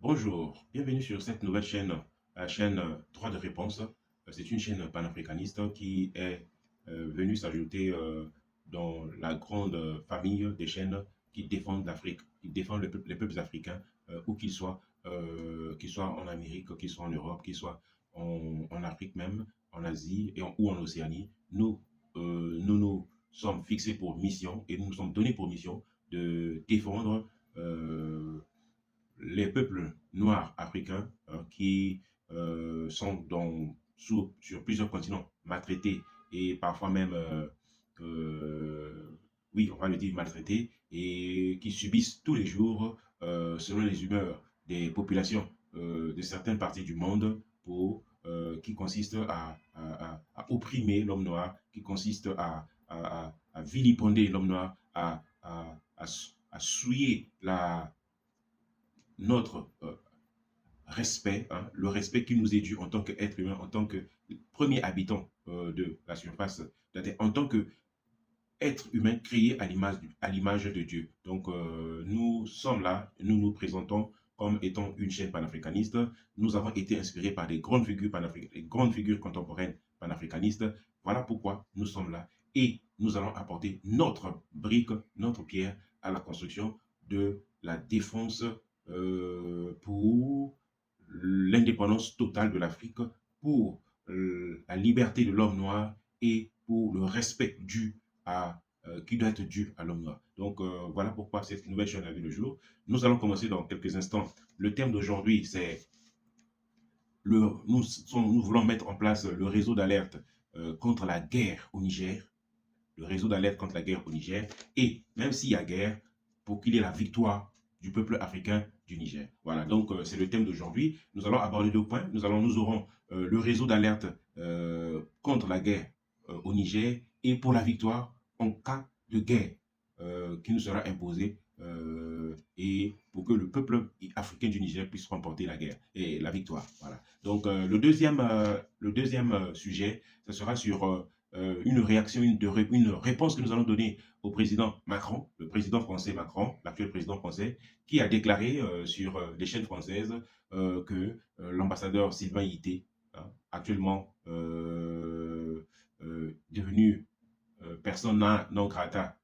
Bonjour, bienvenue sur cette nouvelle chaîne, la chaîne Droit de réponse. C'est une chaîne panafricaniste qui est venue s'ajouter dans la grande famille des chaînes qui défendent l'Afrique, qui défendent les peuples africains, où qu'ils soient en Amérique, qu'ils soient en Europe, qu'ils soient en Afrique même, en Asie ou en Océanie. Nous sommes fixés pour mission et nous nous sommes donnés pour mission de défendre euh, les peuples noirs africains qui sont sur plusieurs continents maltraités et parfois même, oui, on va le dire maltraités, et qui subissent tous les jours, selon les humeurs des populations de certaines parties du monde, qui consiste à opprimer l'homme noir, qui consiste à vilipender l'homme noir, à souiller notre respect, hein, le respect qui nous est dû en tant qu'être humain, en tant que premier habitant de la surface de la Terre, en tant qu'être humain créé à l'image de Dieu. Donc, nous sommes là, nous nous présentons comme étant une chaîne panafricaniste. Nous avons été inspirés par des grandes figures des grandes figures contemporaines panafricanistes. Voilà pourquoi nous sommes là. Et nous allons apporter notre brique, notre pierre à la construction de la défense pour l'indépendance totale de l'Afrique, pour la liberté de l'homme noir et pour le respect qui doit être dû à l'homme noir. Donc voilà pourquoi cette nouvelle chaîne a vu le jour. Nous allons commencer dans quelques instants. Le thème d'aujourd'hui, c'est nous voulons mettre en place le réseau d'alerte contre la guerre au Niger, le réseau d'alerte contre la guerre au Niger, et même s'il y a guerre, pour qu'il y ait la victoire du peuple africain du Niger. Voilà, donc c'est le thème d'aujourd'hui. Nous allons aborder deux points. Nous aurons le réseau d'alerte contre la guerre au Niger et pour la victoire en cas de guerre qui nous sera imposée et pour que le peuple africain du Niger puisse remporter la guerre et la victoire. Voilà. Donc le deuxième sujet, ce sera sur une réaction, une réponse que nous allons donner au président Macron, le président français Macron, l'actuel président français, qui a déclaré sur les chaînes françaises que l'ambassadeur Sylvain Yité, hein, actuellement devenu persona non grata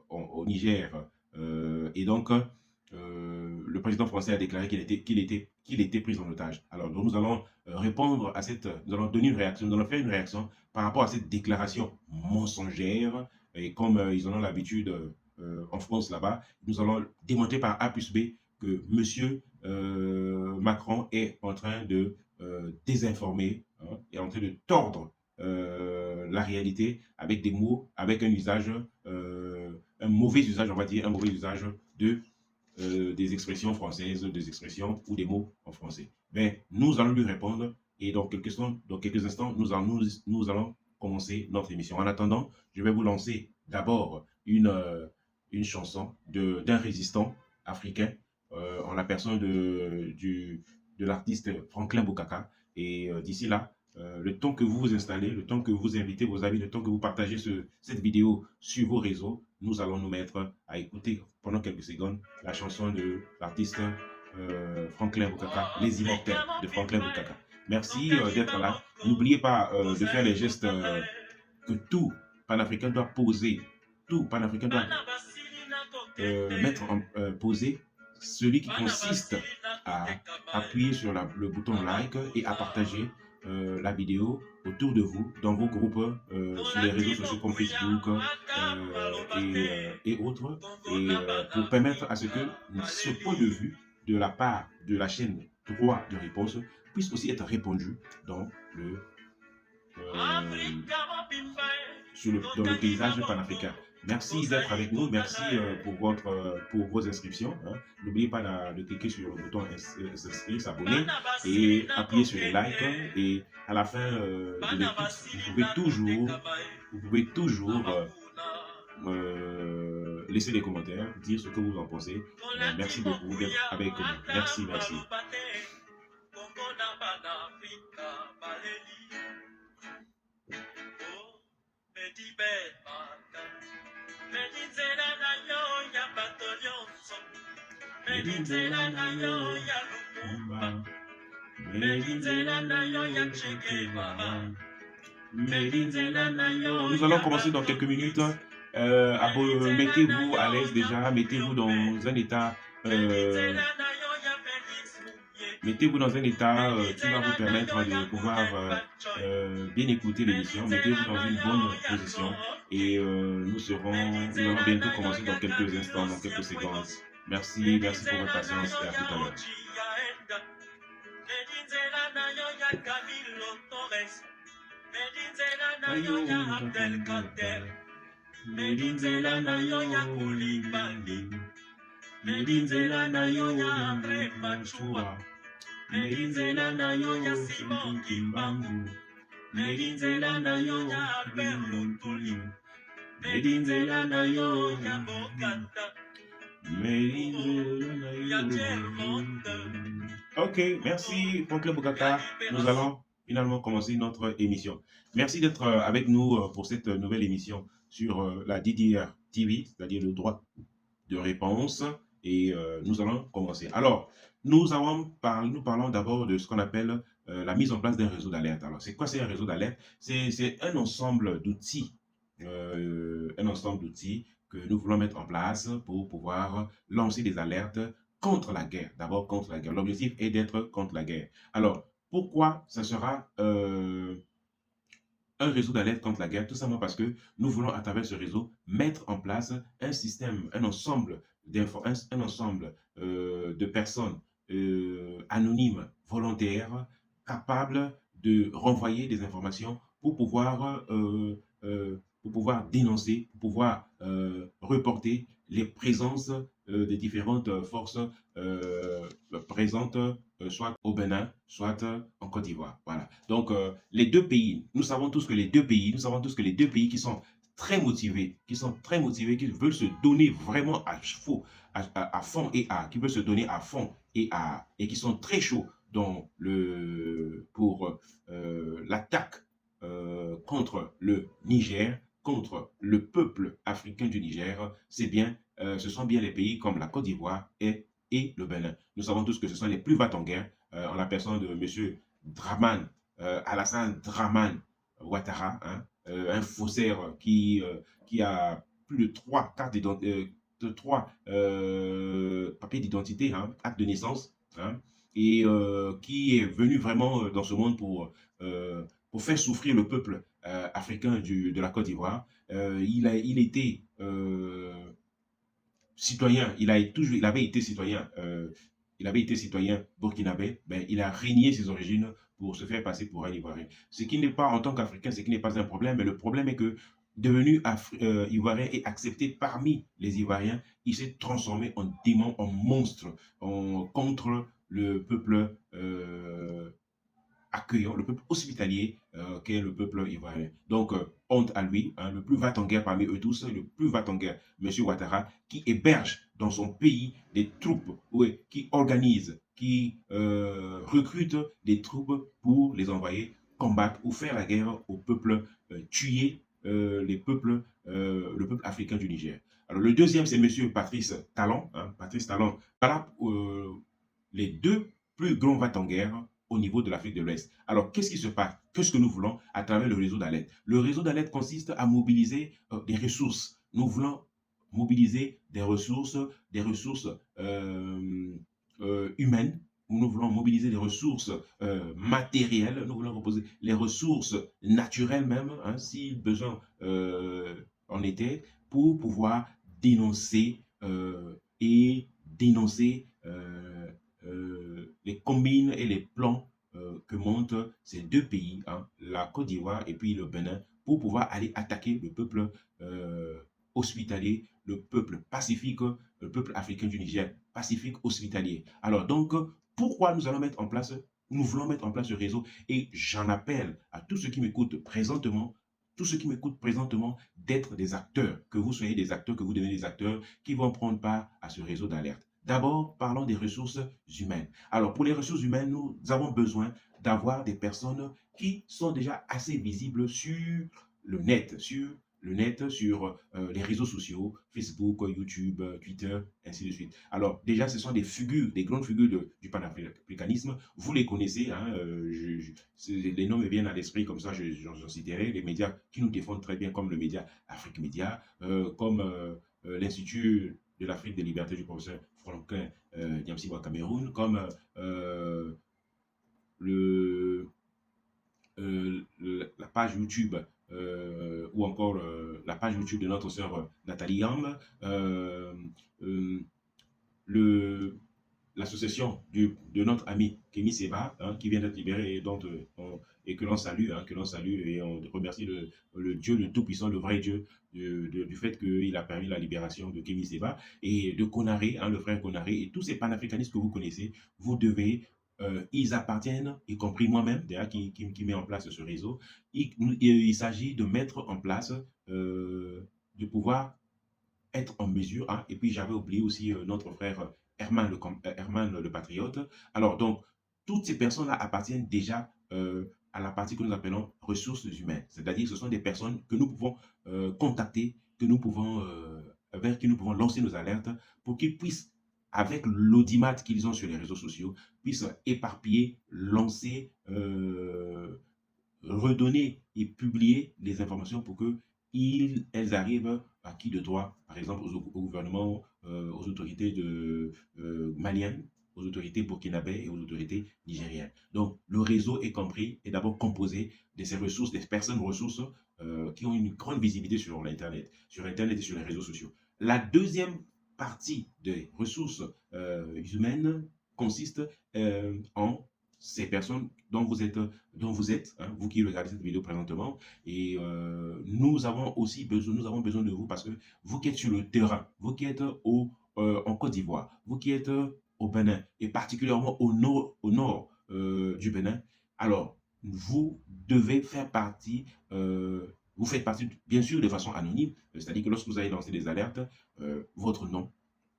au Niger, et donc le président français a déclaré qu'il était pris en otage. Alors nous allons répondre à nous allons donner une réaction, nous allons faire une réaction par rapport à cette déclaration mensongère, et comme ils en ont l'habitude en France là-bas, nous allons démontrer par A plus B que M. Macron est en train de désinformer, hein, est en train de tordre la réalité avec des mots, avec un usage, un mauvais usage, on va dire, un mauvais usage des expressions françaises, des expressions ou des mots en français. Mais nous allons lui répondre et dans quelques instants, nous allons commencer notre émission. En attendant, je vais vous lancer d'abord une chanson d'un résistant africain en la personne de l'artiste Franklin Bokaka. Et d'ici là, le temps que vous vous installez, le temps que vous invitez vos amis, le temps que vous partagez cette vidéo sur vos réseaux, nous allons nous mettre à écouter pendant quelques secondes la chanson de l'artiste Franklin Bokaka, Les Immortels de Franklin Bokaka. Merci d'être là. N'oubliez pas de faire les gestes que tout panafricain doit poser, tout panafricain doit poser, celui qui consiste à appuyer sur le bouton like et à partager la vidéo autour de vous, dans vos groupes, sur les réseaux sociaux comme Facebook et autres, et pour permettre à ce que ce point de vue de la part de la chaîne Droit de réponse puisse aussi être répondu dans euh, dans le paysage panafricain. Merci d'être avec nous, merci pour vos inscriptions, hein. N'oubliez pas de cliquer sur le bouton s'inscrire, s'abonner et appuyer sur les likes. Et à la fin de l'écoute, vous pouvez toujours laisser des commentaires, dire ce que vous en pensez. Merci beaucoup d'être avec nous. Merci, merci. Medinzela na yo ya Lumumba. Medinzela na yo ya Che Guevara. Medinzela na yo. Nous allons commencer dans quelques minutes. Mettez-vous à l'aise déjà, mettez-vous dans un état mettez-vous dans un état qui va vous permettre de pouvoir bien écouter l'émission. Mettez-vous dans une bonne position et nous allons bientôt commencer dans quelques instants, dans quelques secondes. Merci pour votre patience et à tout à l'heure. Medinzela na yo ya Koulibaly. Medinzela na yo ya André Machua. Medinzela na yo ya Simon Kimbangu. Medinzela na yo ya Albert Lutuli. Medinzela na yo ya Bokata. Medinzela na yo ya Germonde. Ok, merci Franklin Bokata. Nous allons finalement commencer notre émission. Merci d'être avec nous pour cette nouvelle émission sur la DDR TV, c'est-à-dire le droit de réponse. Et nous allons commencer. Alors, nous parlons d'abord de ce qu'on appelle la mise en place d'un réseau d'alerte. Alors, c'est quoi, c'est un réseau d'alerte? C'est un ensemble d'outils que nous voulons mettre en place pour pouvoir lancer des alertes contre la guerre. D'abord, contre la guerre. L'objectif est d'être contre la guerre. Alors, pourquoi ça sera un réseau d'alerte contre la guerre? Tout simplement parce que nous voulons, à travers ce réseau, mettre en place un système, un ensemble de personnes anonymes, volontaires, capables de renvoyer des informations pour pouvoir dénoncer, pour pouvoir reporter les présences des différentes forces présentes soit au Bénin, soit en Côte d'Ivoire. Voilà. Donc, les deux pays, nous savons tous que les deux pays qui sont très motivés, qui veulent se donner vraiment à fond et qui veulent se donner à fond et qui sont très chauds pour l'attaque contre le Niger, contre le peuple africain du Niger, ce sont bien les pays comme la Côte d'Ivoire et le Bénin. Nous savons tous que ce sont les plus vates en guerre, en la personne de M. Alassane Dramane Ouattara, hein, un faussaire qui a plus de 3 papiers d'identité, hein, actes de naissance, hein, et qui est venu vraiment dans ce monde pour faire souffrir le peuple africain de la Côte d'Ivoire. Il était citoyen, il avait été citoyen burkinabé, il a renié ses origines pour se faire passer pour un Ivoirien. Ce qui n'est pas, en tant qu'Africain, ce qui n'est pas un problème, mais le problème est que, devenu Ivoirien et accepté parmi les Ivoiriens, il s'est transformé en démon, en monstre, contre le peuple accueillant, le peuple hospitalier qu'est le peuple ivoirien. Donc, honte à lui, hein, le plus va en guerre parmi eux tous, le plus va en guerre, M. Ouattara, qui héberge dans son pays des troupes, qui organise, qui recrute des troupes pour les envoyer combattre ou faire la guerre au peuple, tuer le peuple africain du Niger. Alors, le deuxième, c'est M. Patrice Talon. Hein, Patrice Talon, voilà les deux plus grands va en guerre au niveau de l'Afrique de l'Ouest. Alors, qu'est-ce qui se passe? Qu'est-ce que nous voulons à travers le réseau d'alerte? Le réseau d'alerte consiste à mobiliser des ressources. Nous voulons mobiliser des ressources humaines. Nous voulons mobiliser des ressources matérielles. Nous voulons reposer les ressources naturelles même, hein, si besoin en était, pour pouvoir dénoncer les combines et les plans que montent ces deux pays, hein, la Côte d'Ivoire et puis le Bénin, pour pouvoir aller attaquer le peuple hospitalier, le peuple pacifique, le peuple africain du Niger, pacifique hospitalier. Alors donc, pourquoi nous voulons mettre en place ce réseau? Et j'en appelle à tous ceux qui m'écoutent présentement, d'être des acteurs, que vous soyez des acteurs, que vous devenez des acteurs qui vont prendre part à ce réseau d'alerte. D'abord, parlons des ressources humaines. Alors, pour les ressources humaines, nous avons besoin d'avoir des personnes qui sont déjà assez visibles sur le net, sur le net, sur les réseaux sociaux, Facebook, YouTube, Twitter, ainsi de suite. Alors, déjà, ce sont des figures, des grandes figures du panafricanisme. Vous les connaissez, hein, les noms me viennent à l'esprit, comme ça, j'en citerai. Les médias qui nous défendent très bien, comme le média Afrique Média, comme l'Institut de l'Afrique des libertés du professeur Franklin Nyamsiwa Cameroun, comme le la page YouTube ou encore la page YouTube de notre sœur Nathalie Yam, euh, le, l'association de notre ami Kémy Seba, hein, qui vient d'être libéré et, et que l'on salue, hein, que l'on salue et on remercie le Dieu, le Tout-Puissant, le vrai Dieu, du fait qu'il a permis la libération de Kémy Seba et de Konaré, hein, le frère Konaré et tous ces panafricanistes que vous connaissez, vous devez, ils appartiennent, y compris moi-même, d'ailleurs, qui met en place ce réseau, il s'agit de mettre en place, de pouvoir être en mesure, hein, et puis j'avais oublié aussi notre frère Herman le patriote. Alors donc, toutes ces personnes-là appartiennent déjà à la partie que nous appelons ressources humaines. C'est-à-dire que ce sont des personnes que nous pouvons contacter, que nous pouvons, vers qui nous pouvons lancer nos alertes pour qu'ils puissent, avec l'audimat qu'ils ont sur les réseaux sociaux, puissent éparpiller, lancer, redonner et publier les informations pour que elles arrivent à qui de droit, par exemple au gouvernement, aux autorités maliennes, aux autorités burkinabées et aux autorités nigériennes. Donc le réseau est compris, est d'abord composé de ces ressources, des personnes ressources qui ont une grande visibilité sur l'Internet, et sur les réseaux sociaux. La deuxième partie des ressources humaines consiste en ces personnes dont vous êtes, hein, vous qui regardez cette vidéo présentement, et nous avons aussi besoin, nous avons besoin de vous parce que vous qui êtes sur le terrain, vous qui êtes en Côte d'Ivoire, vous qui êtes au Bénin, et particulièrement au nord du Bénin, alors vous devez faire partie, vous faites partie bien sûr de façon anonyme, c'est-à-dire que lorsque vous allez lancer des alertes, votre nom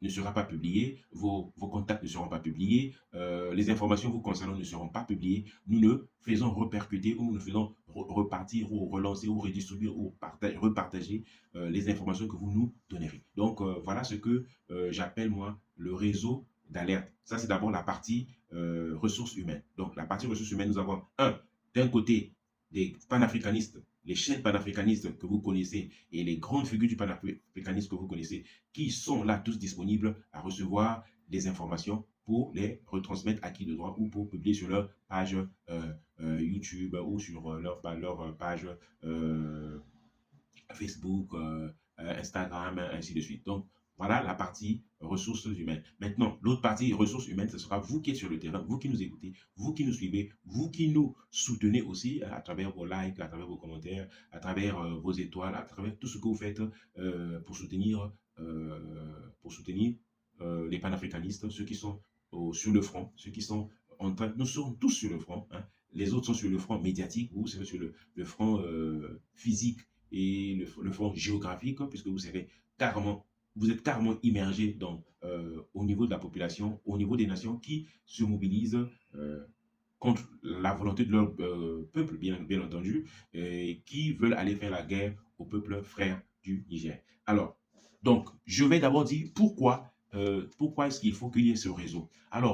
ne sera pas publié, vos contacts ne seront pas publiés, les informations vous concernant ne seront pas publiées. Nous ne faisons repercuter ou nous ne faisons repartir ou relancer ou redistribuer ou repartager les informations que vous nous donnerez. Donc voilà ce que j'appelle moi le réseau d'alerte. Ça c'est d'abord la partie ressources humaines. Donc la partie ressources humaines, nous avons d'un côté des panafricanistes, les chaînes panafricanistes que vous connaissez et les grandes figures du panafricanisme que vous connaissez qui sont là tous disponibles à recevoir des informations pour les retransmettre à qui de droit ou pour publier sur leur page YouTube ou sur leur page Facebook, Instagram, ainsi de suite. Donc, voilà la partie ressources humaines. Maintenant, l'autre partie ressources humaines, ce sera vous qui êtes sur le terrain, vous qui nous écoutez, vous qui nous suivez, vous qui nous soutenez aussi à travers vos likes, à travers vos commentaires, à travers vos étoiles, à travers tout ce que vous faites pour soutenir, les panafricanistes, ceux qui sont sur le front, ceux qui sont en train, nous sommes tous sur le front, hein. Les autres sont sur le front médiatique, vous serez sur le front physique et le front géographique, puisque vous êtes carrément immergé au niveau de la population, au niveau des nations qui se mobilisent contre la volonté de leur peuple, bien entendu, et qui veulent aller faire la guerre au peuple frère du Niger. Alors, donc, je vais d'abord dire pourquoi est-ce qu'il faut qu'il y ait ce réseau. Alors,